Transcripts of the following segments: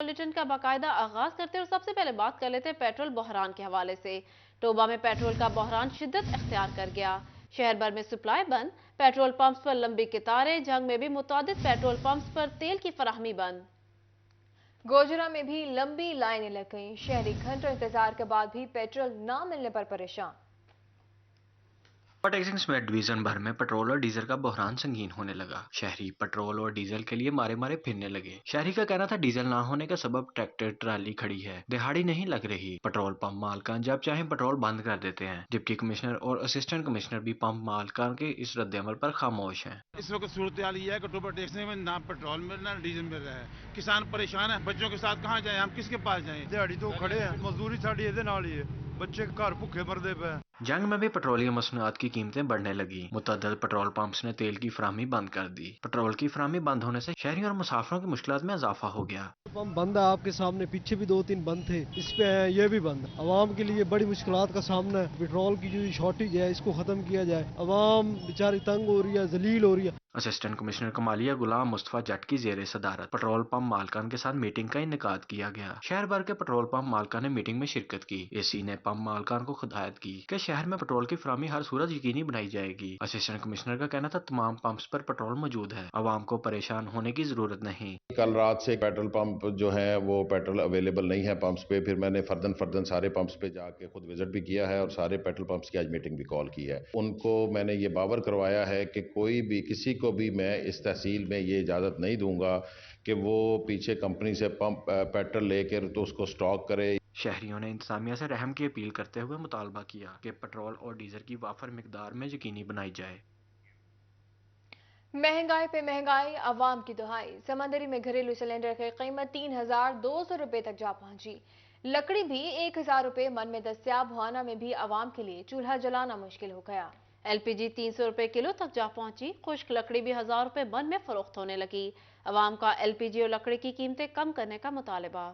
Bulletin का बाकायदा आगाज करते हैं और सबसे पहले बात कर लेते हैं पेट्रोल बहरान के हवाले से। टोबा में पेट्रोल का बहरान शिद्दत इख्तियार कर गया। शहर भर में सप्लाई बंद, पेट्रोल पंप्स पर लंबी कतारें, जंग में भी मुतादिद पेट्रोल पंप्स पर तेल की फराहमी बंद। गोजरा में भी लंबी लाइनें लग गईं। शहरी घंटों इंतजार के बाद भी पेट्रोल ना मिलने पर परेशान। टेक्सिंग में डिवीजन भर में पेट्रोल और डीजल का बहरान संगीन होने लगा। शहरी पेट्रोल और डीजल के लिए मारे मारे फिरने लगे। शहरी का कहना था डीजल ना होने का सबब ट्रैक्टर ट्राली खड़ी है, दिहाड़ी नहीं लग रही। पेट्रोल पंप मालकान जब चाहे पेट्रोल बंद कर देते हैं। डिप्टी कमिश्नर और असिस्टेंट कमिश्नर भी पंप मालकान के इस रद्दअमल पर खामोश हैं। इस वक्त सूरत हाल ये है कि टोबा टेक्सिंग में ना पेट्रोल मिल रहा है, डीजल मिल रहा है। किसान परेशान है, बच्चों के साथ कहाँ जाए, हम किसके पास जाएं? दिहाड़ी तो खड़े हैं, मजदूरी साड़ी ਇਹਦੇ ਨਾਲ ਹੀ है, बच्चे घर भुखे मरदे पे। जंग में भी पेट्रोलियम मसनूआत की कीमतें बढ़ने लगी। मुतअद्दिद पेट्रोल पंप्स ने तेल की फराहमी बंद कर दी। पेट्रोल की फराहमी बंद होने से शहरियों और मुसाफिरों की मुश्किलात में इजाफा हो गया। पंप बंद है आपके सामने, पीछे भी 2-3 बंद थे, इस पे है ये भी बंद। अवाम के लिए बड़ी मुश्किलात का सामना है। पेट्रोल की जो शॉर्टेज है इसको खत्म किया जाए। अवाम बेचारी तंग हो रही है, जलील हो रही है। असिस्टेंट कमिश्नर कमालिया गुलाम मुस्तफा जट की जेर सदारत पेट्रोल पंप मालकान के साथ मीटिंग का इनेकाद किया गया। शहर भर के पेट्रोल पंप मालकान ने मीटिंग में शिरकत की। एसी ने पंप मालकान को हिदायत की कि शहर में पेट्रोल की फराहमी हर सूरत यकीनी बनाई जाएगी। असिस्टेंट कमिश्नर का कहना था तमाम पंप्स पर पेट्रोल मौजूद है, अवाम को परेशान होने की जरूरत नहीं। कल रात से पेट्रोल पंप जो है वो पेट्रोल अवेलेबल नहीं है पंप्स पे। फिर मैंने फर्दन सारे पंप्स पे जाके खुद विजिट भी किया है और सारे पेट्रोल पंप्स की आज मीटिंग भी कॉल की है। उनको मैंने ये बावर करवाया है कि कोई भी किसी को भी मैं इस तहसील में ये इजाज़त नहीं दूंगा कि वो पीछे कंपनी से पंप पेट्रोल लेकर तो उसको स्टॉक करे। शहरियों ने इंतजामिया से रहम की अपील करते हुए मुतालबा किया कि पेट्रोल और डीजल की वाफर मिकदार में यकीनी बनाई जाए। महंगाई पे महंगाई, अवाम की दुहाई। समंदरी में घरेलू सिलेंडर की कीमत 3,200 रुपए तक जा पहुंची। लकड़ी भी 1,000 रुपए मन में दस्तियाब। भुआना में भी अवाम के लिए चूल्हा जलाना मुश्किल हो गया। एलपीजी 300 रुपए किलो तक जा पहुंची। खुश्क लकड़ी भी 1000 रुपए मन में फरोख्त होने लगी। अवाम का एलपीजी और लकड़ी की कीमतें कम करने का मुतालबा।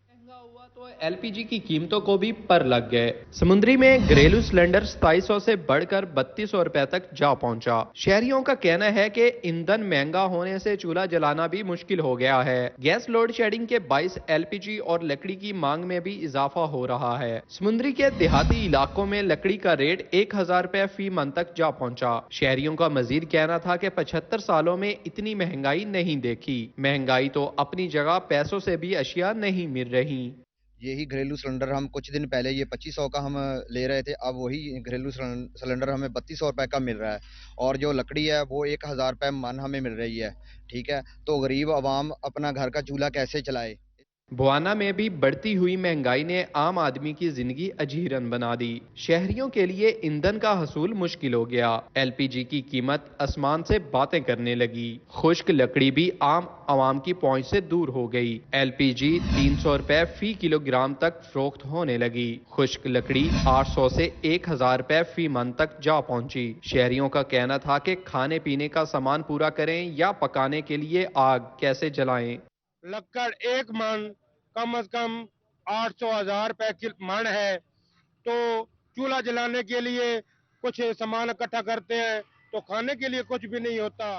महंगा हुआ तो एलपीजी की कीमतों को भी पर लग गए। समुद्री में घरेलू सिलेंडर 2700 से बढ़कर 3200 रुपए तक जा पहुंचा। शहरियों का कहना है कि ईंधन महंगा होने से चूल्हा जलाना भी मुश्किल हो गया है। गैस लोड शेडिंग के बाइस एलपीजी और लकड़ी की मांग में भी इजाफा हो रहा है। समुद्री के देहाती इलाकों में लकड़ी का रेट 1000 रुपए फी मन तक जा पहुंचा। शहरियों का मजीद कहना था कि 75 सालों में इतनी महंगाई नहीं देखी। महंगाई तो अपनी जगह, पैसों से भी अशिया नहीं मिल रही। यही घरेलू सिलेंडर हम कुछ दिन पहले ये 2500 का हम ले रहे थे, अब वही घरेलू सिलेंडर हमें 3200 रुपए का मिल रहा है। और जो लकड़ी है वो 1000 रुपए मन हमें मिल रही है। ठीक है, तो गरीब आवाम अपना घर का चूल्हा कैसे चलाए। भुआना में भी बढ़ती हुई महंगाई ने आम आदमी की जिंदगी अजीरन बना दी। शहरियों के लिए ईंधन का हसूल मुश्किल हो गया। एलपीजी की कीमत आसमान से बातें करने लगी। खुश्क लकड़ी भी आम आवाम की पहुंच से दूर हो गई। एलपीजी 300 रुपए फी किलोग्राम तक फरोख्त होने लगी। खुश्क लकड़ी 800 से 1000 रुपए फी मन तक जा पहुंची। शहरियों का कहना था कि खाने पीने का सामान पूरा करें या पकाने के लिए आग कैसे जलाएं। लक्कड़ एक मन कम से कम 800-1000 रुपए मन है, तो चूल्हा जलाने के लिए कुछ सामान इकट्ठा करते हैं तो खाने के लिए कुछ भी नहीं होता।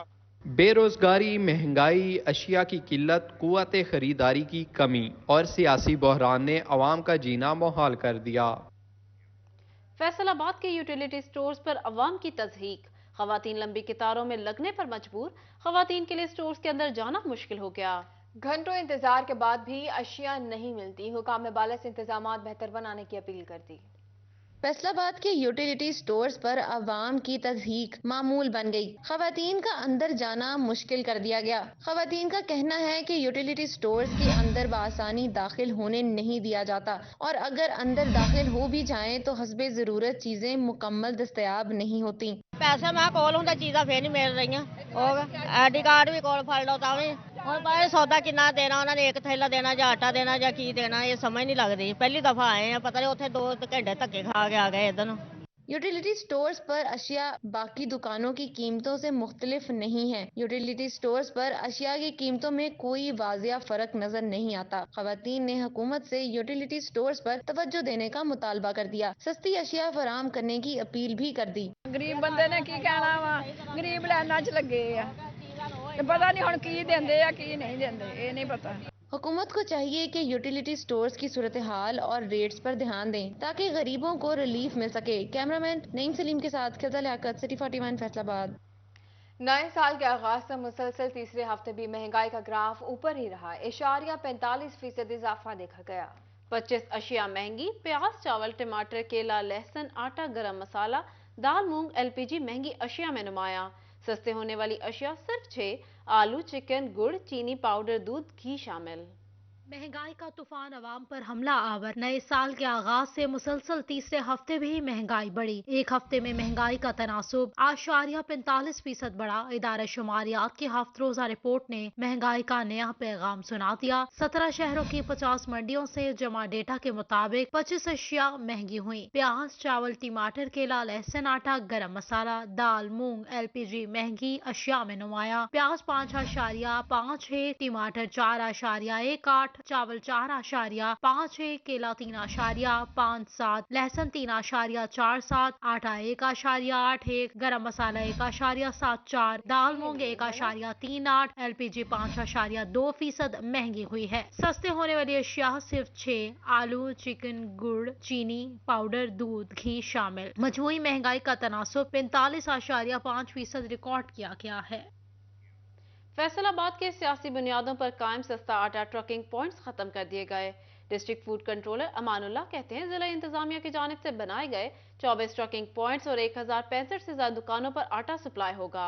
बेरोजगारी, महंगाई, अशिया की किल्लत, कुव्वत खरीदारी की कमी और सियासी बहरान ने अवाम का जीना मुहाल कर दिया। फैसलाबाद के यूटिलिटी स्टोर्स पर अवाम की तज़हीक। खवातीन लंबी कतारों में लगने पर मजबूर। खवातीन के लिए स्टोर्स के अंदर जाना मुश्किल हो गया। घंटों इंतजार के बाद भी अशिया नहीं मिलती। हुकाम बाला से इंतजामात बेहतर बनाने की अपील कर दी। फैसलाबाद के यूटिलिटी स्टोर्स पर अवाम की तज़हीक मामूल बन गई। खवातीन का अंदर जाना मुश्किल कर दिया गया। खवातीन का कहना है कि यूटिलिटी स्टोर्स के अंदर बआसानी दाखिल होने नहीं दिया जाता और अगर अंदर दाखिल हो भी जाएं तो हस्बे ज़रूरत चीजें मुकम्मल दस्तयाब नहीं होती। पैसे मैं कोल होंदा चीज़ां फिर नहीं मिल रही। आईडी कार्ड भी कोल फड़ लो तां और भाई सौदा कितना देना, उन्होंने एक थैला देना या आटा देना या की देना, ये समझ नहीं लगती। पहली दफा आए हैं, पता नहीं उत्थे 2 घंटे धक्के खा के आ गए इधर। यूटिलिटी स्टोर्स पर अशिया बाकी दुकानों की कीमतों से मुख्तलिफ नहीं है। यूटिलिटी स्टोर्स पर अशिया की कीमतों में कोई वाजिया फर्क नजर नहीं आता। खवातीन ने हुकूमत से यूटिलिटी स्टोर्स पर तवज्जो देने का मुतालबा कर दिया। सस्ती अशिया फराम करने की अपील भी कर दी। गरीब बंदे ने की कहना वा, गरीब लाइनां च लगे आ, पता नहीं हुण की देंदे आ की नहीं देंदे, ये नहीं पता। हुकूमत को चाहिए कि यूटिलिटी स्टोर्स की सूरत हाल और रेट्स पर ध्यान दें ताकि गरीबों को रिलीफ मिल सके। कैमरामैन नईम सलीम के साथ खिज़ा लियाकत, सिटी 41 फैसलाबाद। नए साल के आगाज से मुसलसल तीसरे हफ्ते भी महंगाई का ग्राफ ऊपर ही रहा। 45% इजाफा देखा गया। 25 अशिया महंगी, प्याज, चावल, टमाटर, केला, लहसुन, आटा, गरम मसाला, दाल, मूंग, एलपीजी महंगी अशिया में नुमाया। सस्ते होने वाली अशिया सिर्फ 6, आलू, चिकन, गुड़, चीनी पाउडर, दूध, घी शामिल। महंगाई का तूफान अवाम पर हमला आवर। नए साल के आगाज से मुसलसल तीसरे हफ्ते भी महंगाई बढ़ी। एक हफ्ते में महंगाई का तनासुब 45% बढ़ा। इदारा शुमारियात की हफ्त रोजा रिपोर्ट ने महंगाई का नया पैगाम सुना दिया। 17 शहरों की 50 मंडियों से जमा डेटा के मुताबिक 25 अशिया महंगी हुई। प्याज, चावल, टमाटर, केला, लहसुन, आटा, गरम मसाला, दाल, मूंग, एलपीजी महंगी अशिया में नुमाया। प्याज 5.56, टमाटर 4.18, चावल 4.56, केला 3.57, लहसुन 3.47, आटा 1.81, गरम मसाला 1.74, दाल मूंग 1.38, एलपीजी 5.2% महंगी हुई है। सस्ते होने वाली अशिया सिर्फ 6, आलू, चिकन, गुड़, चीनी पाउडर, दूध, घी शामिल। मजमूई महंगाई का तनासुब 45.5% रिकॉर्ड किया गया है। फैसलाबाद के सियासी बुनियादों पर कायम सस्ता आटा ट्रकिंग पॉइंट्स खत्म कर दिए गए। डिस्ट्रिक्ट फूड कंट्रोलर अमानुल्लाह कहते हैं जिला इंतजामिया की जानिब से बनाए गए 24 ट्रकिंग पॉइंट्स और 1065 से ज्यादा दुकानों पर आटा सप्लाई होगा।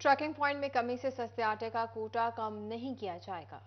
ट्रकिंग पॉइंट में कमी से सस्ते आटे का कोटा कम नहीं किया जाएगा।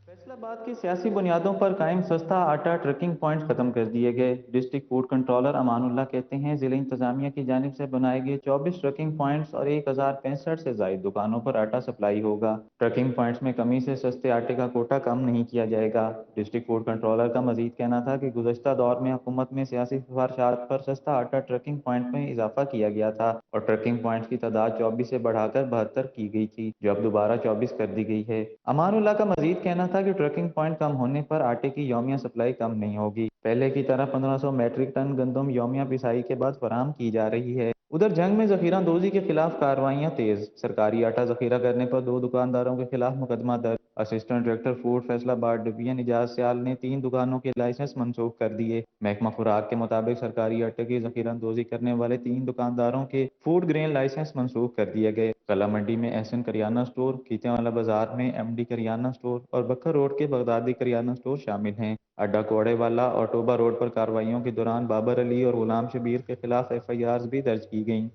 फैसलाबाद की सियासी बुनियादों पर कायम सस्ता आटा ट्रकिंग पॉइंट्स खत्म कर दिए गए। डिस्ट्रिक्ट फूड कंट्रोलर अमानुल्लाह कहते हैं जिला इंतजामिया की जानिब से बनाए गए 24 ट्रकिंग पॉइंट्स और 1065 से ज्यादा दुकानों पर आटा सप्लाई होगा। ट्रकिंग पॉइंट्स में कमी से सस्ते आटे का कोटा कम नहीं किया जाएगा। डिस्ट्रिक्ट फूड कंट्रोलर का मजीद कहना था कि गुज़श्ता दौर में हुकूमत में सियासी सिफारिशात पर सस्ता आटा ट्रकिंग पॉइंट में इजाफा किया गया था और ट्रकिंग पॉइंट्स की तादाद 24 से बढ़ाकर 72 की गई थी, जो अब दोबारा 24 कर दी गई है। अमानुल्लाह का मजीद कहना था कि ट्रकिंग पॉइंट कम होने पर आटे की यौमिया सप्लाई कम नहीं होगी। पहले की तरह 1500 मैट्रिक टन गंदम यौमिया पिसाई के बाद फराहम की जा रही है। उधर जंग में जखीरा दोजी के खिलाफ कार्रवाइयां तेज। सरकारी आटा जखीरा करने पर 2 दुकानदारों के खिलाफ मुकदमा दर्ज। Assistant director food Faisalabad division Ijaz Sial ने 3 दुकानों के लाइसेंस मनसूख कर दिए। महकमा खुराक के मुताबिक सरकारी आटे की जखीरा दोजी करने वाले 3 दुकानदारों के फूड ग्रेन लाइसेंस मनसूख कर दिए गए। कला मंडी में एहसन करियाना स्टोर, खीतेवाला बाजार में एमडी करियाना स्टोर और बखर रोड के बगदादी करियाना स्टोर शामिल हैं। अड्डा कोड़े वाला और टोबा रोड पर कार्रवाइयों के दौरान बाबर अली और गुलाम शबीर के खिलाफ FIRs भी दर्ज की गईं।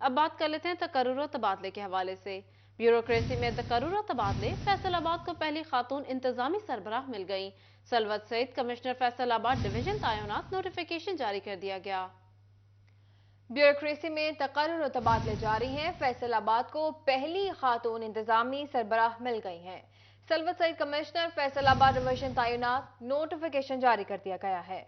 अब बात कर लेते हैं तकर्रुर और तबादले के हवाले से। ब्यूरोक्रेसी में तकर्रुर और तबादले। फैसलाबाद को पहली खातून इंतजामी सरबराह मिल गई। सलवत सईद कमिश्नर फैसलाबाद डिवीजन तैनात, नोटिफिकेशन जारी कर दिया गया। ब्यूरोक्रेसी में तकर्रुर और तबादले जारी हैं। फैसलाबाद को पहली खातून इंतजामी सरबराह मिल गई हैं। सलवत सईद कमिश्नर फैसलाबाद डिवीजन तैनात, नोटिफिकेशन जारी कर दिया गया है।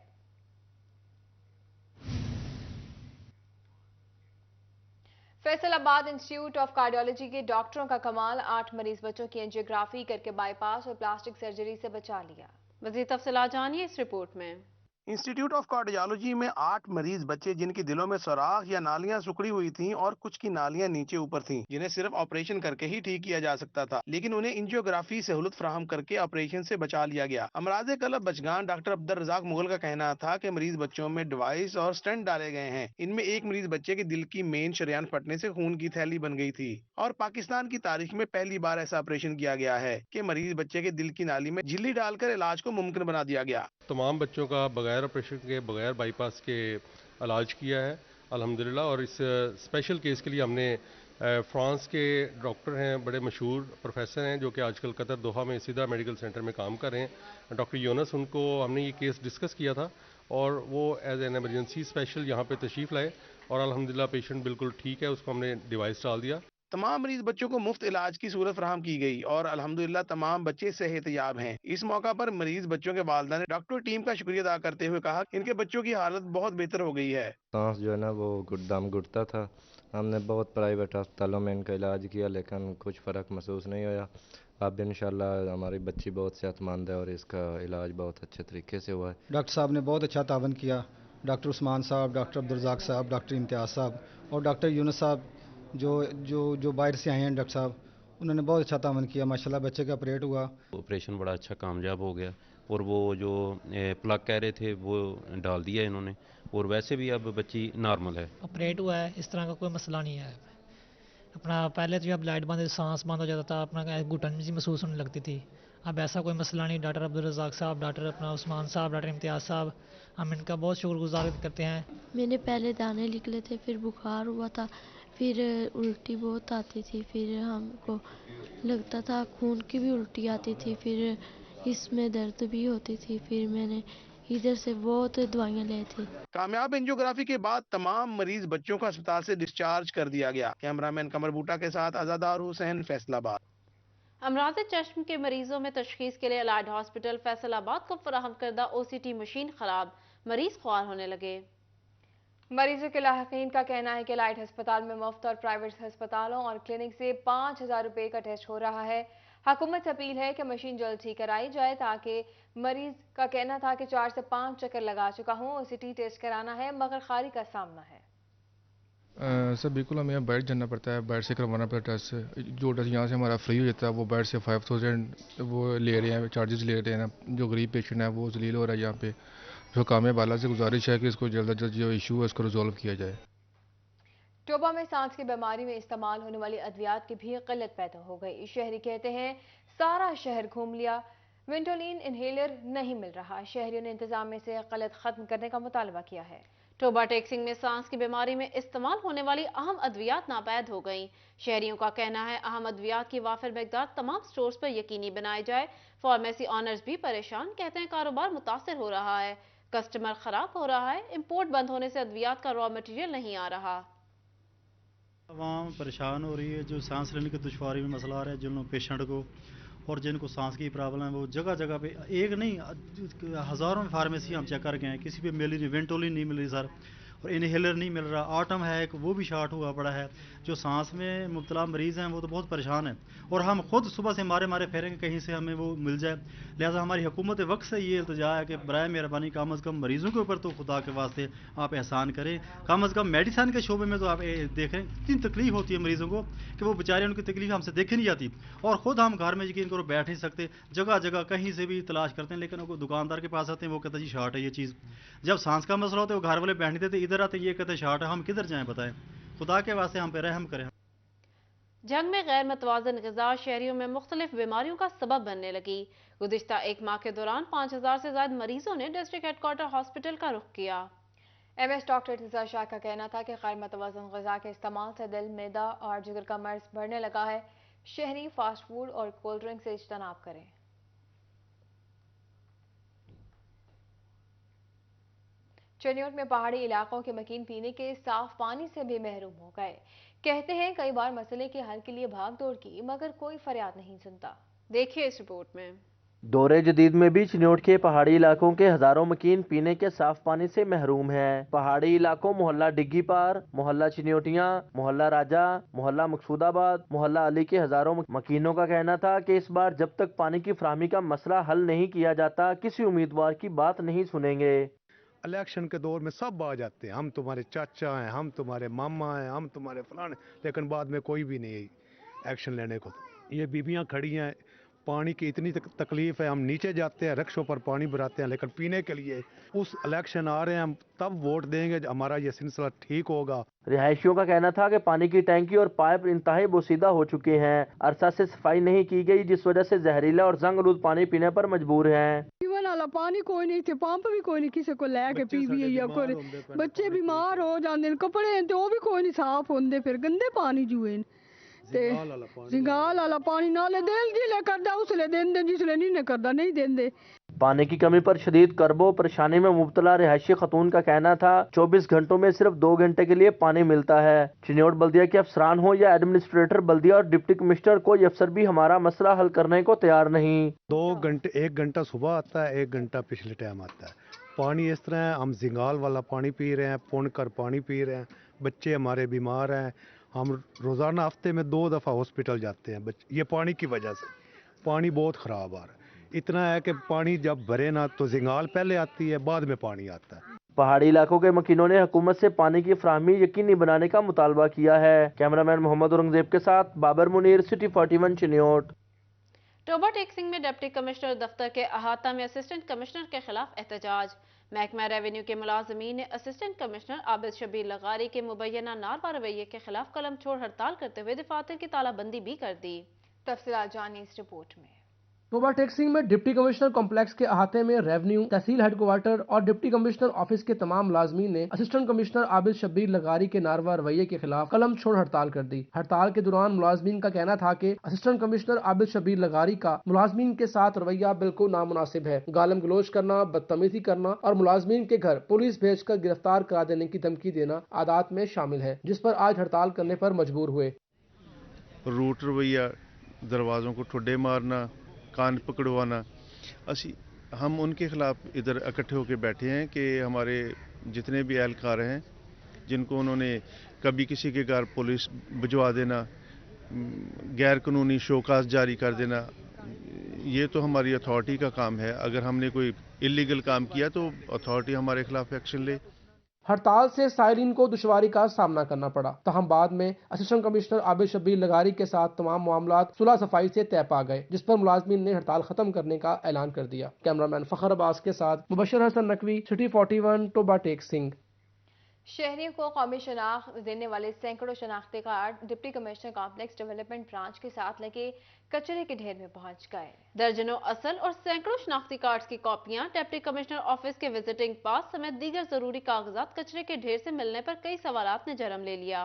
फैसलाबाद इंस्टीट्यूट ऑफ कार्डियोलॉजी के डॉक्टरों का कमाल, 8 मरीज बच्चों की एंजियोग्राफी करके बाईपास और प्लास्टिक सर्जरी से बचा लिया। मज़ीद तफसीलात जानिए इस रिपोर्ट में। इंस्टीट्यूट ऑफ कार्डियोलॉजी में 8 मरीज बच्चे जिनकी दिलों में सुराख या नालियां सिकुड़ी हुई थीं और कुछ की नालियां नीचे ऊपर थीं, जिन्हें सिर्फ ऑपरेशन करके ही ठीक किया जा सकता था, लेकिन उन्हें एंजियोग्राफी सहूलत फराहम करके ऑपरेशन से बचा लिया गया। अमराज कलब बचगान डॉक्टर अब्दुल रज़ाक मुगल का कहना था कि मरीज बच्चों में डिवाइस और स्टेंट डाले गए हैं। इनमें एक मरीज बच्चे के दिल की मेन शरियान फटने से खून की थैली बन गई थी और पाकिस्तान की तारीख में पहली बार ऐसा ऑपरेशन किया गया है कि मरीज बच्चे के दिल की नाली में झिल्ली डालकर इलाज को मुमकिन बना दिया गया। तमाम बच्चों का बगैर ऑपरेशन के बगैर बाईपास के इलाज किया है अल्हम्दुलिल्लाह। और इस स्पेशल केस के लिए हमने फ्रांस के डॉक्टर हैं, बड़े मशहूर प्रोफेसर हैं जो कि आजकल कतर दोहा में सीधा मेडिकल सेंटर में काम कर रहे हैं, डॉक्टर यूनस, उनको हमने ये केस डिस्कस किया था और वो एज एन एमरजेंसी स्पेशल यहाँ पे तशरीफ़ लाए और अल्हम्दुलिल्लाह पेशेंट बिल्कुल ठीक है, उसको हमने डिवाइस डाल दिया। तमाम मरीज बच्चों को मुफ्त इलाज की सूरत फराहम की गई और अल्हम्दुलिल्लाह तमाम बच्चे सेहतयाब हैं। इस मौका पर मरीज बच्चों के वालिदैन ने डॉक्टर टीम का शुक्रिया अदा करते हुए कहा कि इनके बच्चों की हालत बहुत बेहतर हो गई है। सांस जो है ना वो गुर्दाम घुटता था, हमने बहुत प्राइवेट अस्पतालों में इनका इलाज किया लेकिन कुछ फ़र्क महसूस नहीं हुआ। अब इंशाल्लाह हमारी बच्ची बहुत सेहतमंद है और इसका इलाज बहुत अच्छे तरीके से हुआ है। डॉक्टर साहब ने बहुत अच्छा तावन किया, डॉक्टर उस्मान साहब, डॉक्टर अब्दुल रज़ाक साहब, डॉक्टर इम्तियाज़ साहब और डॉक्टर यूनुस साहब जो बाहर से आए हैं डॉक्टर साहब, उन्होंने बहुत अच्छा तावन किया माशाल्लाह, बच्चे का ऑपरेट हुआ। ऑपरेशन बड़ा अच्छा कामयाब हो गया और वो जो प्लग कह रहे थे वो डाल दिया इन्होंने और वैसे भी अब बच्ची नॉर्मल है। ऑपरेट हुआ है, इस तरह का कोई मसला नहीं है। अपना पहले तो जब लाइट बंद सांस बंद हो जाता था, अपना घुटन सी महसूस होने लगती थी, अब ऐसा कोई मसला नहीं। डॉक्टर अब्दुल रज़ाक साहब, डॉक्टर अपना उस्मान साहब, डॉक्टर इम्तियाज़ साहब, हम इनका बहुत शुक्रगुजार करते हैं। मैंने पहले दाने निकले थे, फिर बुखार हुआ था, फिर उल्टी बहुत आती थी, फिर हमको लगता था खून की भी उल्टी आती थी, फिर इसमें दर्द भी होती थी, फिर मैंने इधर से बहुत दवाइयाँ ली थी। कामयाब एंजियोग्राफी के बाद तमाम मरीज बच्चों को अस्पताल से डिस्चार्ज कर दिया गया। कैमरामैन कमर बूटा के साथ आजादार हुसैन, फैसलाबाद। अमराज़ चश्म के मरीजों में तशखीस के लिए अलाइड हॉस्पिटल फैसलाबाद को फराहम करदा OCT मशीन खराब, मरीज ख्वार होने लगे। मरीजों के लाहिकीन का कहना है कि अलाइड अस्पताल में मुफ्त और प्राइवेट अस्पतालों और क्लिनिक से 5,000 रुपये का टेस्ट हो रहा है। हुकूमत से अपील है कि मशीन जल्द ठीक कराई जाए, ताकि मरीज का कहना था कि 4 से 5 चक्कर लगा चुका हूँ, OCT टेस्ट कराना है मगर खारी का सामना है। सर बिल्कुल हमें यहाँ बैठ जाना पड़ता है, बैठ से करवाना पड़ता है टेस्ट। जो टेस्ट यहाँ से हमारा फ्री हो जाता है वो बैठ से 5,000 वो ले रहे हैं, चार्जेस ले रहे हैं। जो गरीब पेशेंट है वो जलील हो रहा है यहाँ पे। जो कामयाब वाला से गुजारिश है कि इसको जल्द अज जल्द जो इशू है इसको रिजॉल्व किया जाए। टोबा में सांस की बीमारी में इस्तेमाल होने वाली अद्वियात की भी किल्लत पैदा हो गई। शहरी कहते हैं सारा शहर घूम लिया, विंटोलिन इनहेलर नहीं मिल रहा। शहरियों ने इंतजामिया से किल्लत खत्म करने का मुतालबा किया है। टोबा टेक्सिंग में सांस की बीमारी में इस्तेमाल होने वाली अहम अद्वियात नापैद हो गईं। शहरियों का कहना है अहम अद्वियात की वाफिर मकदार तमाम स्टोर्स पर यकीनी बनाई जाए। फार्मेसी ऑनर्स भी परेशान, कहते हैं कारोबार मुतासर हो रहा है, कस्टमर खराब हो रहा है, इंपोर्ट बंद होने से अद्वियात का रॉ मटेरियल नहीं आ रहा। आवाम परेशान हो रही है, जो सांस लेने की दुश्वारी में मसला आ रहा है जिन पेशेंट को, और जिनको सांस की प्रॉब्लम है वो जगह जगह पे, एक नहीं हज़ारों फार्मेसी हम चेक कर गए हैं, किसी पे मिल रही, वेंटोलिन नहीं मिल रही सर, और इनहेलर नहीं मिल रहा। आटम है एक, वो भी शार्ट हुआ पड़ा है। जो सांस में मुब्तला मरीज़ हैं वो तो बहुत परेशान हैं, और हम खुद सुबह से मारे फेरेंगे कहीं से हमें वो मिल जाए। लिहाजा हमारी हुकूमत वक्त से ये इल्तिजा है कि बराए मेहरबानी कम अज़ कम मरीज़ों के ऊपर तो खुदा के वास्ते आप एहसान करें। कम अज़ कम मेडिसन के शोबे में तो आप देखें कितनी तकलीफ होती है मरीज़ों को कि वो बेचारे उनकी तकलीफ हमसे देखे नहीं जाती, और ख़ुद हम घर में यकीन करो बैठ नहीं सकते, जगह जगह कहीं से भी तलाश करते हैं, लेकिन वो दुकानदार के पास आते हैं, वो कहते हैं जी शार्ट है ये चीज़। जब सांस का मसला होता है वो घर वाले बैठ नहीं देते, इधर आते ये कहते हैं शार्ट है, हम किधर जाएँ बताएं। खुदा के वास्ते हम पे रहम करें। जंग में गैर मतवाजन ग़िज़ा शहरियों में मुख्तलिफ बीमारियों का सबब बनने लगी। गुज़िश्ता एक माह के दौरान 5,000 से ज़्यादा मरीजों ने डिस्ट्रिक्ट हेडक्वार्टर हॉस्पिटल का रुख किया। MS डॉक्टर इर्तिज़ा शाह का कहना था कि गैर मतवाजन ग़िज़ा के इस्तेमाल से दिल, मैदा और जिगर का मर्ज बढ़ने लगा है। शहरी फास्ट फूड और कोल्ड ड्रिंक से इज्तनाब करें। चनियोट में पहाड़ी इलाकों के मकीन पीने के साफ पानी से भी महरूम हो गए। कहते हैं कई बार मसले के हल के लिए भाग दौड़ की, मगर कोई फरियाद नहीं सुनता। देखिए इस रिपोर्ट में। दौरे जदीद में भी चिन्योट के पहाड़ी इलाकों के हजारों मकीन पीने के साफ पानी से महरूम हैं। पहाड़ी इलाकों मोहल्ला डिग्गी पार, मोहल्ला चिन्योटियाँ, मोहल्ला राजा, मोहल्ला मकसूदाबाद, मोहल्ला अली के हजारों मकीनों का कहना था कि इस बार जब तक पानी की फराहमी का मसला हल नहीं किया जाता किसी उम्मीदवार की बात नहीं सुनेंगे। इलेक्शन के दौर में सब आ जाते हैं, हम तुम्हारे चाचा हैं, हम तुम्हारे मामा हैं, हम तुम्हारे फलाने, लेकिन बाद में कोई भी नहीं एक्शन लेने को। ये बीबियां खड़ी हैं, पानी की इतनी तकलीफ है, हम नीचे जाते हैं रिक्शों पर पानी भराते हैं, लेकिन पीने के लिए उस इलेक्शन आ रहे हैं, हम तब वोट देंगे हमारा ये सिलसिला ठीक होगा। रिहायशियों का कहना था कि पानी की टैंकी और पाइप इंतहाई बोसीदा हो चुके हैं, अरसा से सफाई नहीं की गई, जिस वजह से जहरीला और जंग-आलूद पानी पीने पर मजबूर हैं। पीवन वाला पानी कोई नहीं थे, पंप भी कोई नहीं किसी को लेके पी भी या कोई बच्चे बीमार हो जाते, कपड़े तो भी कोई नहीं साफ होंगे, फिर गंदे पानी जुए जिंगाल वाला पानी नाले दिल जिले करदा उसले देंदे, जिसले नहीं करदा नहीं देंदे। पानी की कमी पर शदीद करबो परेशानी में मुब्तला रिहायशी खतून का कहना था 24 घंटों में सिर्फ 2 घंटे के लिए पानी मिलता है। चिन्योट बल्दिया के अफसरान हो या एडमिनिस्ट्रेटर बल्दिया और डिप्टी कमिश्नर, कोई अफसर भी हमारा मसला हल करने को तैयार नहीं। 2 घंटे, 1 घंटा सुबह आता है, 1 घंटा पिछले टाइम आता है। पानी इस तरह है, हम जिंगाल वाला पानी पी रहे हैं, पुन कर पानी पी रहे हैं, बच्चे हमारे बीमार हैं, हम रोज़ाना हफ्ते में 2 दफ़ा हॉस्पिटल जाते हैं ये पानी की वजह से। पानी बहुत ख़राब आ रहा है, इतना है कि पानी जब भरे ना तो जिंगाल पहले आती है, बाद में पानी आता है। पहाड़ी इलाकों के मकीनों ने हुकूमत से पानी की फराहमी यकीनी बनाने का मुतालबा किया है। कैमरामैन मोहम्मद औरंगजेब के साथ बाबर मुनीर, सिटी 41 चिन्योट। टोबा टेक्सिंग में डिप्टी कमिश्नर दफ्तर के अहाता में असिस्टेंट कमिश्नर के खिलाफ एहतजाज। महकमा रेवेन्यू के मुलाजमीन ने असिस्टेंट कमिश्नर आबिद शबीर लगारी के मुबैना नारवा रवैये के खिलाफ कलम छोड़ हड़ताल करते हुए दफातर की तालाबंदी भी कर दी। तफसीलात जानिए इस रिपोर्ट में। टोबा टेक्सिंग में डिप्टी कमिश्नर कॉम्प्लेक्स के अहाते में रेवेन्यू, तहसील हेडक्वार्टर और डिप्टी कमिश्नर ऑफिस के तमाम मुलाजमीन ने असिस्टेंट कमिश्नर आबिद शबीर लगारी के नारवा रवैये के खिलाफ कलम छोड़ हड़ताल कर दी। हड़ताल के दौरान मुलाजमीन का कहना था कि असिस्टेंट कमिश्नर आबिद शबीर लगारी का मुलाजमीन के साथ रवैया बिल्कुल नामुनासिब है। गालम गलोच करना, बदतमीजी करना और मुलाजमीन के घर पुलिस भेजकर गिरफ्तार करा देने की धमकी देना आदात में शामिल है, जिस पर आज हड़ताल करने पर मजबूर हुए। रूट रवैया, दरवाजों को ठुड्डे मारना, कान पकड़वाना, हम उनके खिलाफ इधर इकट्ठे होकर बैठे हैं कि हमारे जितने भी एहलकार हैं जिनको उन्होंने कभी किसी के घर पुलिस भिजवा देना, गैर कानूनी शोकास जारी कर देना, ये तो हमारी अथॉरिटी का काम है। अगर हमने कोई इलीगल काम किया तो अथॉरिटी हमारे खिलाफ एक्शन ले। हड़ताल से साइरिन को दुश्वारी का सामना करना पड़ा, तहम बाद में असिस्टेंट कमिश्नर आबिद शबीर लगारी के साथ तमाम मामलात सुलह सफाई से तय पा गए, जिस पर मुलाजमीन ने हड़ताल खत्म करने का ऐलान कर दिया। कैमरामैन फखर अब्बास के साथ मुबशर हसन नकवी, सिटी 41, टोबा टेक्सिंग। शहरियों को कौमी शनाख्त देने वाले सैकड़ों शनाख्ती card deputy commissioner complex development branch के साथ लगे कचरे के ढेर में पहुंच गए। दर्जनों असल और सैकड़ों शनाख्ती कार्ड्स की कॉपियां, डिप्टी कमिश्नर ऑफिस के विजिटिंग पास समेत दीगर जरूरी कागजात कचरे के ढेर से मिलने पर कई सवालात ने जन्म ले लिया।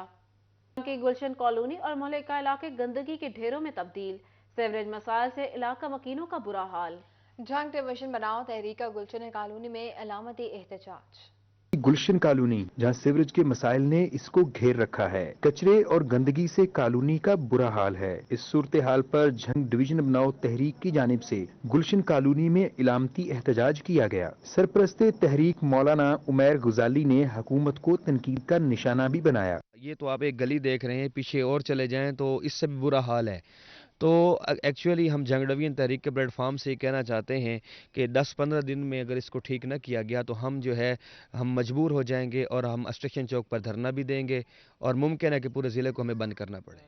की गुलशन कॉलोनी और मोहल्ले का इलाके गंदगी के ढेरों में तब्दील, सीवरेज मसाइल से इलाका मकीनों का बुरा हाल। जंग डिवीजन बनाओ तहरीका गुलशन कॉलोनी में अलामती एहतजाज। गुलशन कॉलोनी जहां सीवरेज के मसाइल ने इसको घेर रखा है, कचरे और गंदगी से कॉलोनी का बुरा हाल है। इस सूरत हाल पर जंग डिवीजन बनाओ तहरीक की जानिब से गुलशन कॉलोनी में इलामती एहतजाज किया गया। सरपरस्त तहरीक मौलाना उमैर गुजाली ने हुकूमत को तनकीद का निशाना भी बनाया। ये तो आप एक गली देख रहे हैं, पीछे और चले जाएं तो इससे भी बुरा हाल है। तो एक्चुअली हम जंग डिवीजन तहरीक के प्लेटफार्म से कहना चाहते हैं कि 10-15 दिन में अगर इसको ठीक न किया गया तो हम हम मजबूर हो जाएंगे और हम स्टेशन चौक पर धरना भी देंगे और मुमकिन है कि पूरे ज़िले को हमें बंद करना पड़े।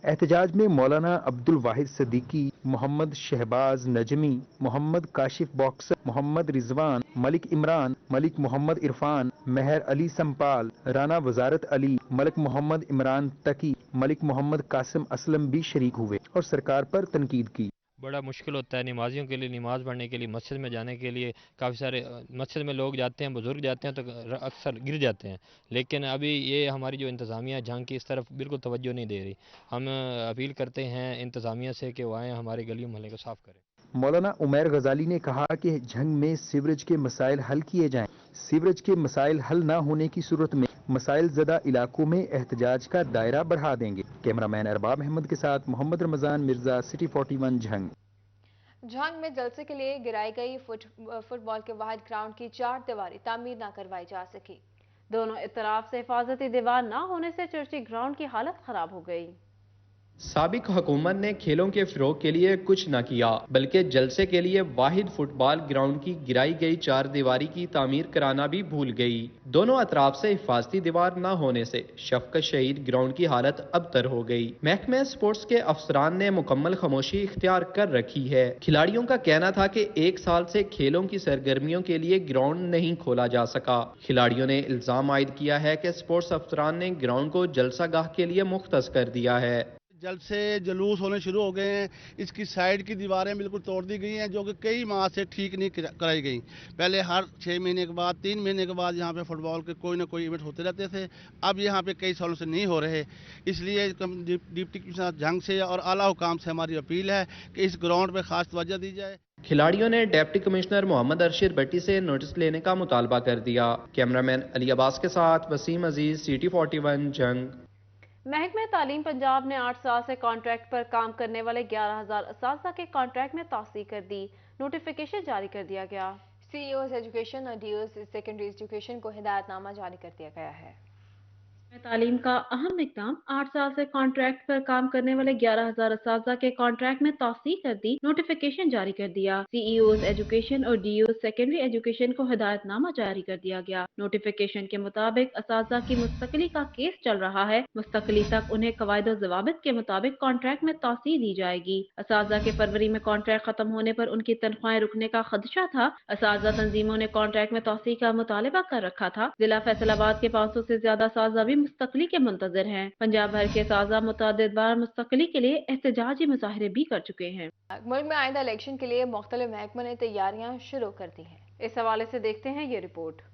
एहतजाज में मौलाना अब्दुल वाहिद सदीकी, मोहम्मद शहबाज नजमी, मोहम्मद काशिफ बॉक्सर, मोहम्मद रिजवान, मलिक इमरान, मलिक मोहम्मद इरफान, मेहर अली संपाल, राना वजारत अली, मलिक मोहम्मद इमरान तकी, मलिक मोहम्मद कासिम असलम भी शरीक हुए और सरकार पर तनकीद की। बड़ा मुश्किल होता है नमाजियों के लिए, नमाज पढ़ने के लिए, मस्जिद में जाने के लिए। काफ़ी सारे मस्जिद में लोग जाते हैं, बुजुर्ग जाते हैं तो अक्सर गिर जाते हैं, लेकिन अभी ये हमारी जो इंतज़ामिया जंग की इस तरफ बिल्कुल तवज्जो नहीं दे रही। हम अपील करते हैं इंतज़ामिया से कि वो आएँ हमारे गली मोहल्ले को साफ़ करें। मौलाना उमैर गजाली ने कहा कि जंग में सीवरेज के मसाइल हल किए जाएं। सीवरेज के मसाइल हल न होने की सूरत में मसाइल ज़दा इलाकों में एहतजाज का दायरा बढ़ा देंगे। कैमरामैन अरबाब अहमद के साथ मोहम्मद रमजान मिर्जा, सिटी 41 झंग। जंग में जलसे के लिए गिराई गई फुटबॉल के वाहिद ग्राउंड की 4 दीवारी तामीर न करवाई जा सकी। दोनों इतराफ से हिफाजती दीवार न होने से चर्ची ग्राउंड की हालत खराब हो गई। साबिक हुकूमत ने खेलों के फरोग के लिए कुछ न किया, बल्कि जलसे के लिए वाहिद फुटबॉल ग्राउंड की गिराई गई 4 दीवारी की तामीर कराना भी भूल गई। दोनों अतराफ से हिफाजती दीवार न होने से शफकत शहीद ग्राउंड की हालत अबतर हो गई। महकमे स्पोर्ट्स के अफसरान ने मुकम्मल खामोशी इख्तियार कर रखी है। खिलाड़ियों का कहना था कि 1 साल से खेलों की सरगर्मियों के लिए ग्राउंड नहीं खोला जा सका। खिलाड़ियों ने इल्जाम आयद किया है कि स्पोर्ट्स अफसरान ने ग्राउंड को जलसागाह के लिए मुख्तस कर दिया है। जल्द से जुलूस होने शुरू हो गए हैं। इसकी साइड की दीवारें बिल्कुल तोड़ दी गई हैं, जो कि कई माह से ठीक नहीं कराई गई। पहले हर 6 महीने के बाद, 3 महीने के बाद यहाँ पे फुटबॉल के कोई ना कोई इवेंट होते रहते थे। अब यहाँ पे कई सालों से नहीं हो रहे। इसलिए डिप्टी कमिश्नर जंग से और आला हुकाम से हमारी अपील है कि इस ग्राउंड पर खास तवज्जो दी जाए। खिलाड़ियों ने डिप्टी कमिश्नर मोहम्मद अरशद भट्टी से नोटिस लेने का मुतालबा कर दिया। कैमरामैन अली अब्बास के साथ वसीम अजीज, सिटी 41 जंग। महकमे तालीम पंजाब ने 8 साल से कॉन्ट्रैक्ट पर काम करने वाले 11,000 असातिज़ा के कॉन्ट्रैक्ट में तौसीक कर दी। नोटिफिकेशन जारी कर दिया गया। सीईओ एजुकेशन और डीओ सेकेंडरी एजुकेशन को हिदायतनामा जारी कर दिया गया है। तालीम का अहम इकदाम 8 साल से कॉन्ट्रैक्ट पर काम करने वाले 11,000 असातिज़ा के कॉन्ट्रैक्ट में तौसीह कर दी, नोटिफिकेशन जारी कर दिया। CEOs एजुकेशन और DOs सेकेंडरी एजुकेशन को हिदायतनामा जारी कर दिया गया। नोटिफिकेशन के मुताबिक असातिज़ा की मुस्तकिली का केस चल रहा है, मुस्तकिली तक उन्हें कवायद और ज़वाबित के मुताबिक कॉन्ट्रैक्ट में तौसीह दी जाएगी। असातिज़ा के फरवरी में कॉन्ट्रैक्ट खत्म होने पर उनकी तनख्वाहें रुकने का खदशा था। असातिज़ा तंजीमों ने कॉन्ट्रैक्ट में तौसीह का मुतालबा कर रखा था। जिला फैसलाबाद के 500 से ज्यादा असातिज़ा भी मुस्तकली के मुंतज़िर हैं। पंजाब भर के असातिज़ा मुतअद्दिद बार मुस्तकली के लिए एहतजाजी मुजाहिरे भी कर चुके हैं। मुल्क में आइंदा इलेक्शन के लिए मुख्तलिफ महकमों ने तैयारियां शुरू कर दी हैं। इस हवाले से देखते हैं ये रिपोर्ट।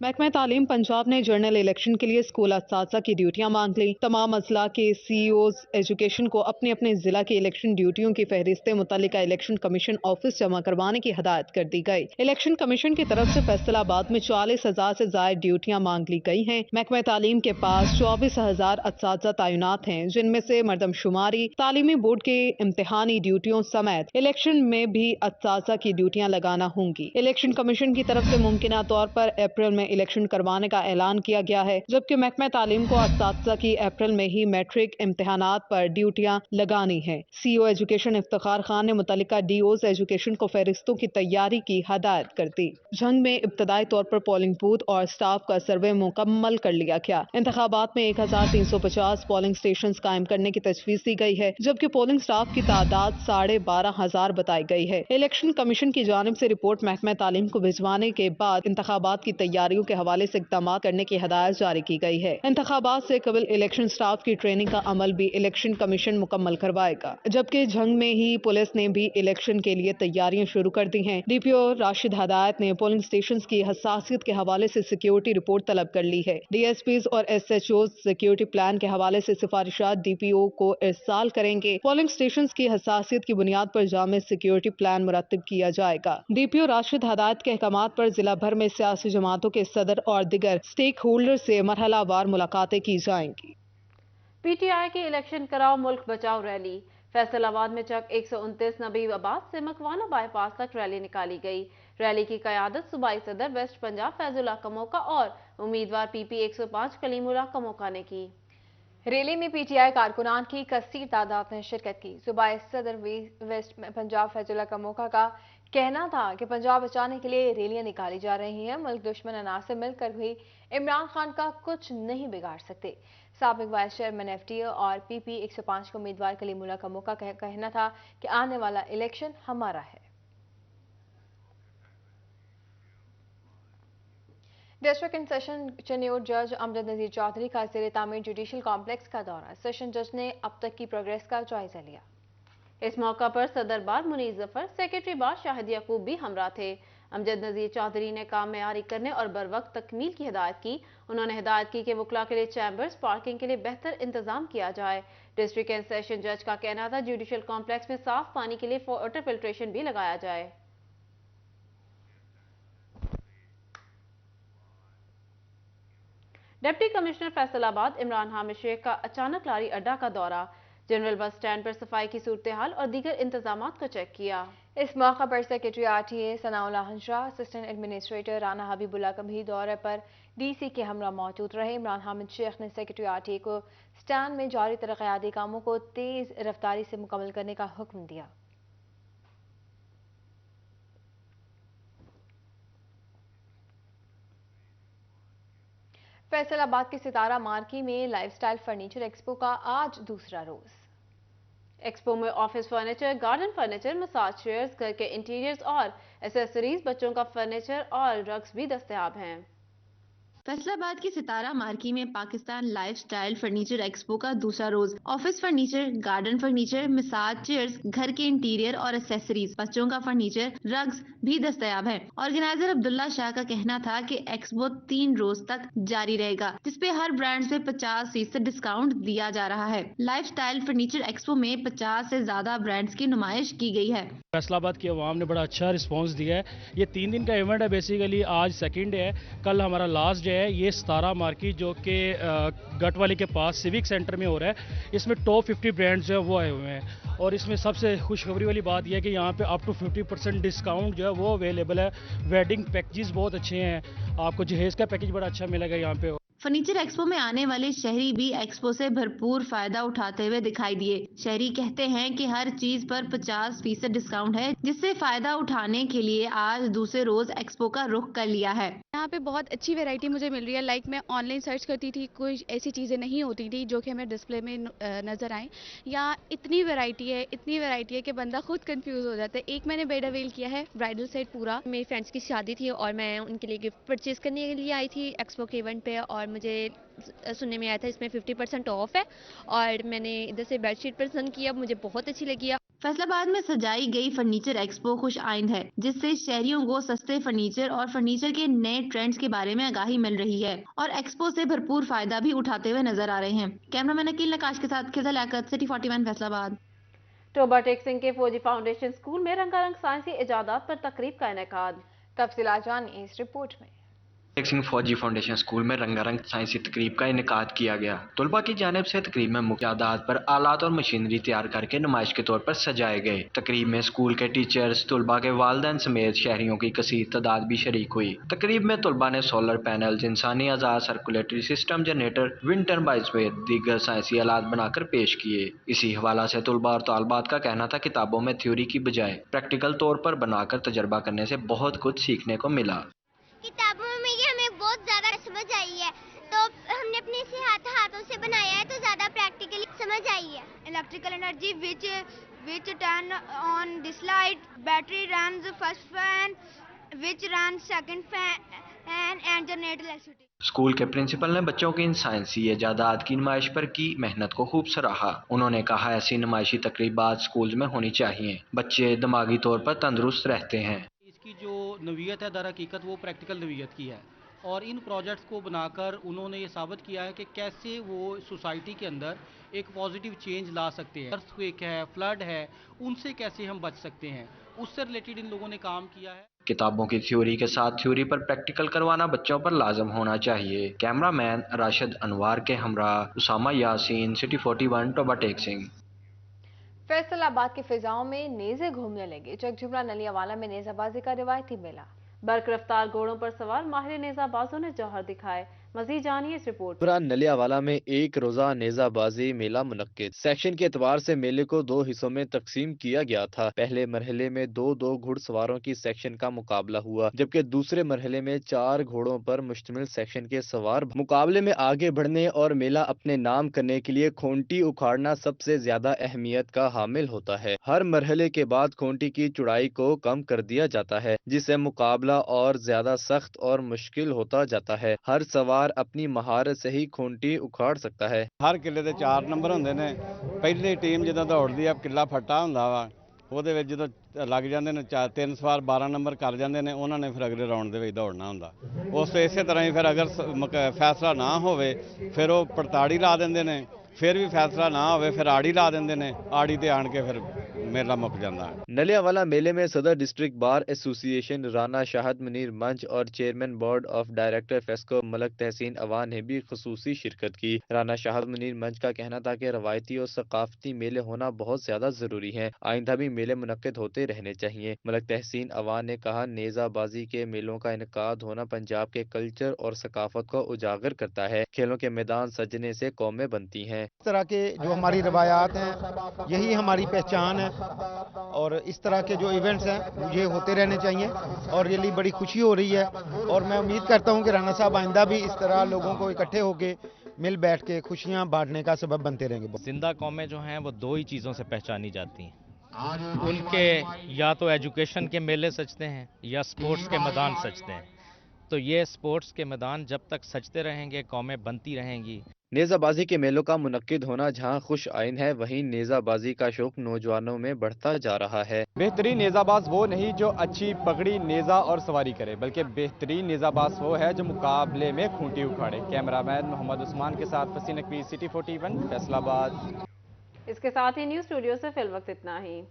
महकमा तालीम पंजाब ने जनरल इलेक्शन के लिए स्कूल असातिज़ा की ड्यूटियां मांग ली। तमाम अजला के CEOs एजुकेशन को अपने अपने जिला की इलेक्शन ड्यूटियों की फहरिस्तें मुतल्लिका इलेक्शन कमीशन ऑफिस जमा करवाने की हदायत कर दी गई। इलेक्शन कमीशन की तरफ से फैसलाबाद में 40,000 से ज्यादा ड्यूटियां मांग ली गई हैं। महकमा तालीम के पास 24,000 असातिज़ा तैनात हैं, जिनमें से मरदमशुमारी, तालीमी बोर्ड के इम्तिहानी ड्यूटियों समेत इलेक्शन में भी असातिज़ा की ड्यूटियां लगाना होंगी। इलेक्शन कमीशन की तरफ से मुमकिना तौर पर अप्रैल में इलेक्शन करवाने का ऐलान किया गया है, जबकि महकमा तालीम को असातिज़ा की अप्रैल में ही मैट्रिक इम्तिहानात पर ड्यूटियां लगानी है। CEO एजुकेशन इफ्तिखार खान ने मुतल्लिका DOs एजुकेशन को फहरिस्तों की तैयारी की हदायत कर दी। जंग में इब्तदाई तौर पर पोलिंग बूथ और स्टाफ का सर्वे मुकम्मल कर लिया गया। इंतखाबात में 1,350 पोलिंग स्टेशन कायम करने की तजवीज़ दी गई है, जबकि पोलिंग स्टाफ की तादाद 12,500 बताई गई है। इलेक्शन कमीशन की जानिब से रिपोर्ट महकमा तालीम को भिजवाने के बाद इंतखाबात की तैयारियों के हवाले से इक़दाम करने की हदायत जारी की गई है। इंतखाबात से कबल इलेक्शन स्टाफ की ट्रेनिंग का अमल भी इलेक्शन कमीशन मुकम्मल करवाएगा, जबकि जंग में ही पुलिस ने भी इलेक्शन के लिए तैयारियां शुरू कर दी हैं। DPO राशिद हदायत ने पोलिंग स्टेशन की हसासियत के हवाले से सिक्योरिटी रिपोर्ट तलब कर ली है। DSPs और SHOs सिक्योरिटी प्लान के हवाले से सिफारिशात DPO को इरसाल करेंगे। पोलिंग स्टेशन की हसासियत की बुनियाद पर जामे सिक्योरिटी प्लान मुरतब किया जाएगा। DPO राशिद हदायत के अहकामात पर जिला भर में सियासी जमातों के सदर और दिगर स्टेक होल्डर से मरहलावार मुलाकातें की जाएंगी। PTI की इलेक्शन कराओ मुल्क बचाओ रैली फैसलाबाद में चक 129 नबीबाबाद से मकवाना बाईपास तक रैली निकाली गई। रैली की क़यादत सूबाई सदर वेस्ट पंजाब फैजुल्लाह कमोका और उम्मीदवार PP 105 कलीमुल्लाह कमोका ने की। रैली में PTI कारकुनान की कसीर तादाद ने शिरकत की। सूबाई सदर वेस्ट पंजाब फैजुल्लाह कमोका का कहना था कि पंजाब बचाने के लिए रैलियां निकाली जा रही हैं। मुल्क दुश्मन अनासिर मिलकर भी इमरान खान का कुछ नहीं बिगाड़ सकते। साबिक वाइस चेयरमैन FTA और PP 105 के उम्मीदवार कलीमुल्लाह कमोका का कहना था कि आने वाला इलेक्शन हमारा है। डिस्ट्रिक्ट इन सेशन चेन्नई जज अमजद नजीर चौधरी का ज़ेर तामीर जुडिशल कॉम्प्लेक्स का दौरा। सेशन जज ने अब तक की प्रोग्रेस का जायजा लिया। इस मौका पर सदर बार मुनीर जफर, सेक्रेटरी बार शाहिद याकूब भी हमरा थे। अमजद नजीर चौधरी ने काम मेयारी करने और बरवक्त तकमील की हिदायत की। उन्होंने हिदायत की कि वकला के लिए चैम्बर्स पार्किंग के लिए बेहतर इंतजाम किया जाए। डिस्ट्रिक्ट एंड सेशन जज का कहना था जुडिशल कॉम्प्लेक्स में साफ पानी के लिए वाटर फिल्ट्रेशन भी लगाया जाए। डिप्टी कमिश्नर फैसलाबाद इमरान हामिद शेख का अचानक लारी अड्डा का दौरा। जनरल बस स्टैंड पर सफाई की सूरत हाल और दीगर इंतजामात को चेक किया। इस मौका पर secretary RTA Sanaullah Hansra, assistant administrator Rana Habibullah का भी दौरे पर DC के हमरा मौजूद रहे। इमरान हामिद शेख ने सेक्रेटरी RTA को स्टैंड में जारी तरक्याती कामों को तेज रफ्तारी से मुकम्मल करने का हुक्म दिया। फैसलाबाद के सितारा मार्की में लाइफस्टाइल फर्नीचर एक्सपो का आज दूसरा रोज। एक्सपो में office furniture, garden furniture, massage chairs, घर के इंटीरियर्स और एसेसरीज, बच्चों का फर्नीचर और रग्स भी दस्तयाब हैं। फैसलाबाद की सितारा मार्की में पाकिस्तान लाइफस्टाइल फर्नीचर एक्सपो का दूसरा रोज office furniture, garden furniture, massage chairs, घर के इंटीरियर और एक्सेसरीज, बच्चों का फर्नीचर, रग्स भी दस्तयाब है। ऑर्गेनाइजर अब्दुल्ला शाह का कहना था कि एक्सपो 3 रोज तक जारी रहेगा, जिसपे हर ब्रांड से 50% डिस्काउंट दिया जा रहा है। लाइफस्टाइल फर्नीचर एक्सपो में 50 से ज्यादा ब्रांड्स की नुमाइश की गई है। फैसलाबाद की आवाम ने बड़ा अच्छा रिस्पॉन्स दिया है। ये 3 दिन का इवेंट है, बेसिकली आज सेकंड है, कल हमारा लास्ट डे है। ये सितारा मार्केट जो कि गटवाली के पास सिविक सेंटर में हो रहा है, इसमें टॉप 50 ब्रांड्स जो है वो आए हुए हैं। और इसमें सबसे खुशखबरी वाली बात यह है कि यहाँ पे अप टू 50% डिस्काउंट जो है वो अवेलेबल है। वेडिंग पैकेजेस बहुत अच्छे हैं, आपको जहेज का पैकेज बड़ा अच्छा मिलेगा यहाँ पे। फर्नीचर एक्सपो में आने वाले शहरी भी एक्सपो से भरपूर फायदा उठाते हुए दिखाई दिए। शहरी कहते हैं कि हर चीज पर 50% डिस्काउंट है, जिससे फायदा उठाने के लिए आज दूसरे रोज एक्सपो का रुख कर लिया है। यहाँ पे बहुत अच्छी वैरायटी मुझे मिल रही है। लाइक मैं ऑनलाइन सर्च करती थी, कोई ऐसी चीज़ें नहीं होती थी जो कि हमें डिस्प्ले में नज़र आए। यहाँ इतनी वैरायटी है कि बंदा खुद कंफ्यूज हो जाता है। एक मैंने बेड अवेल किया है, ब्राइडल सेट पूरा। मेरी फ्रेंड्स की शादी थी और मैं उनके लिए गिफ्ट परचेज करने के लिए आई थी एक्सपो के इवेंट पे, और मुझे सुनने में आया था इसमें 50% ऑफ है, और मैंने इधर से बेडशीट पसंद किया, मुझे बहुत अच्छी लगी। फैसलाबाद में सजाई गई फर्नीचर एक्सपो खुश आइंद है, जिससे शहरियों को सस्ते फर्नीचर और फर्नीचर के नए ट्रेंड्स के बारे में आगाही मिल रही है और एक्सपो से भरपूर फायदा भी उठाते हुए नजर आ रहे हैं। कैमरामैन अकील नकाश के साथ खिजा लियाकत, सिटी 41 फैसलाबाद। टोबा टेक सिंह के फौजी फाउंडेशन स्कूल में रंगारंग साइंसी इजादात पर तकरीब का इनेकाद। तफसीलात जानिए इस रिपोर्ट में। टेक सिंह फौजी फाउंडेशन स्कूल में रंगारंग साइंसी तकरीब का इनेकाद किया गया। तलबा की जानिब से तकरीब में मुख्य इजादात पर आलात और मशीनरी तैयार करके नुमाइश के तौर पर सजाए गए। तकरीब में स्कूल के टीचर्स, तलबा के वालिदैन समेत शहरियों की कसीर तादाद भी शरीक हुई। तकरीब में तलबा ने सोलर पैनल्स, इंसानी आजाद, circulatory system, generator, wind turbine समेत दीगर साइंसी आलात बनाकर पेश किए। इसी हवाला से तलबा और तालबात का कहना था किताबों में थ्योरी की बजाय प्रैक्टिकल तौर पर बनाकर तजर्बा करने से बहुत कुछ सीखने को मिला। किताबों में ये हमें बहुत ज्यादा समझ आई है, तो हमने अपने से हाथों से बनाया है, तो ज्यादा प्रैक्टिकली समझ आई है। Electrical energy which turn on this light, battery runs first fan which runs second fan and generate electricity। School के प्रिंसिपल ने बच्चों की इन साइंसी इजादात की नुमाइश पर की मेहनत को खूब सराहा। उन्होंने कहा ऐसी नुमाइशी तकरीबात स्कूल में होनी चाहिए, बच्चे दिमागी तौर पर तंदुरुस्त रहते हैं। इसकी जो नवीयत है दर हकीकत वो प्रैक्टिकल नवीयत की है, और इन प्रोजेक्ट्स को बनाकर उन्होंने ये साबित किया है कि कैसे वो सोसाइटी के अंदर एक पॉजिटिव चेंज ला सकते हैं। अर्थक्वेक है, फ्लड है, उनसे कैसे हम बच सकते हैं, उससे रिलेटेड इन लोगों ने काम किया है। किताबों की थ्योरी के साथ थ्योरी पर प्रैक्टिकल करवाना बच्चों पर लाजम होना चाहिए। कैमरामैन राशिद अनवार के हमरा उसामा यासीन, सिटी 41 टोबा टेक सिंह। फैसलाबाद की फिजाओं में नेज़े घूमने लगे। चकझुमरा नलियावाला में नेज़ाबाजी का रिवायती मेला। बर्क रफ्तार घोड़ों पर सवार माहिर नेज़ाबाजों ने जौहर दिखाए। मज़ीद जानिए इस रिपोर्ट। नलियावाला में एक रोजा नेज़ाबाजी मेला मुनक्किद। सेक्शन के एतबार से मेले को दो हिस्सों में तकसीम किया गया था। पहले मरहले में दो घुड़सवारों की सेक्शन का मुकाबला हुआ, जबकि दूसरे मरहले में 4 घोड़ों पर मुश्तमिल सेक्शन के सवार। मुकाबले में आगे बढ़ने और मेला अपने नाम करने के लिए खूंटी उखाड़ना सबसे ज्यादा अहमियत का हामिल होता है। हर मरहले के बाद खूंटी की चौड़ाई को कम कर दिया जाता है, जिससे मुकाबला और ज्यादा सख्त और मुश्किल होता जाता है। हर सवार अपनी महारत से ही खूंटी उखाड़ सकता है। हर किले ਦੇ 4 ਨੰਬਰ ਹੁੰਦੇ ਨੇ। ਪਹਿਲੀ ਟੀਮ ਜਦੋਂ ਦੌੜਦੀ ਆ ਕਿਲਾ ਫੱਟਾ ਹੁੰਦਾ ਵਾ, ਉਹਦੇ ਵਿੱਚ ਜਦੋਂ ਲੱਗ ਜਾਂਦੇ ਨੇ 3 ਸਵਾਰ 12 ਨੰਬਰ ਕਰ ਜਾਂਦੇ ਨੇ, ਉਹਨਾਂ ਨੇ ਫਿਰ ਅਗਲੇ ਰਾਉਂਡ ਦੇ ਵਿੱਚ ਦੌੜਨਾ ਹੁੰਦਾ। ਉਸ ਤੋਂ ਇਸੇ ਤਰ੍ਹਾਂ ਹੀ ਫਿਰ ਅਗਰ ਫੈਸਲਾ ਨਾ ਹੋਵੇ ਫਿਰ ਉਹ ਪੜਤਾੜੀ ਲਾ ਦਿੰਦੇ ਨੇ, फिर भी फैसला ना होवे फिर आड़ी ला देंदे ने, आड़ी ते आण के फिर मेला मुक जाता है। नलियावाला मेले में सदर district bar association Rana Shahid Munir मंच और chairman board of director FESCO Malik Tehseen Awan ने भी खसूसी शिरकत की। राना शाहद मुनीर मंच का कहना था कि रवायती और सकाफती मेले होना बहुत ज्यादा जरूरी है, आइंदा भी मेले मुनक्किद होते रहने चाहिए। मलक तहसीन अवान ने कहा नेज़ाबाजी के मेलों का इनकाद होना पंजाब के कल्चर और सकाफत को उजागर करता है। खेलों के मैदान सजने से कौमें बनती हैं। इस तरह के जो हमारी रवायात हैं यही हमारी पहचान है, और इस तरह के जो इवेंट्स हैं ये होते रहने चाहिए, और ये लिए बड़ी खुशी हो रही है। और मैं उम्मीद करता हूँ कि राना साहब आइंदा भी इस तरह लोगों को इकट्ठे होके मिल बैठ के खुशियाँ बांटने का सबब बनते रहेंगे। जिंदा कौमें जो हैं वो 2 ही चीज़ों से पहचानी जाती हैं, उनके या तो एजुकेशन के मेले सजते हैं या स्पोर्ट्स के मैदान सजते हैं। तो ये स्पोर्ट्स के मैदान जब तक सजते रहेंगे कौमें बनती रहेंगी। नेज़ाबाजी के मेलों का मुनक्किद होना जहां खुश आइन है, वहीं नेज़ाबाजी का शौक नौजवानों में बढ़ता जा रहा है। बेहतरीन नेज़ाबाज वो नहीं जो अच्छी पगड़ी नेज़ा और सवारी करे, बल्कि बेहतरीन नेज़ाबाज वो है जो मुकाबले में खूंटी उखाड़े। कैमरामैन मोहम्मद उस्मान के साथ फसीन नकवी, सिटी 41 फैसलाबाद। इसके साथ ही न्यूज़ स्टूडियो से फिल वक्त इतना ही।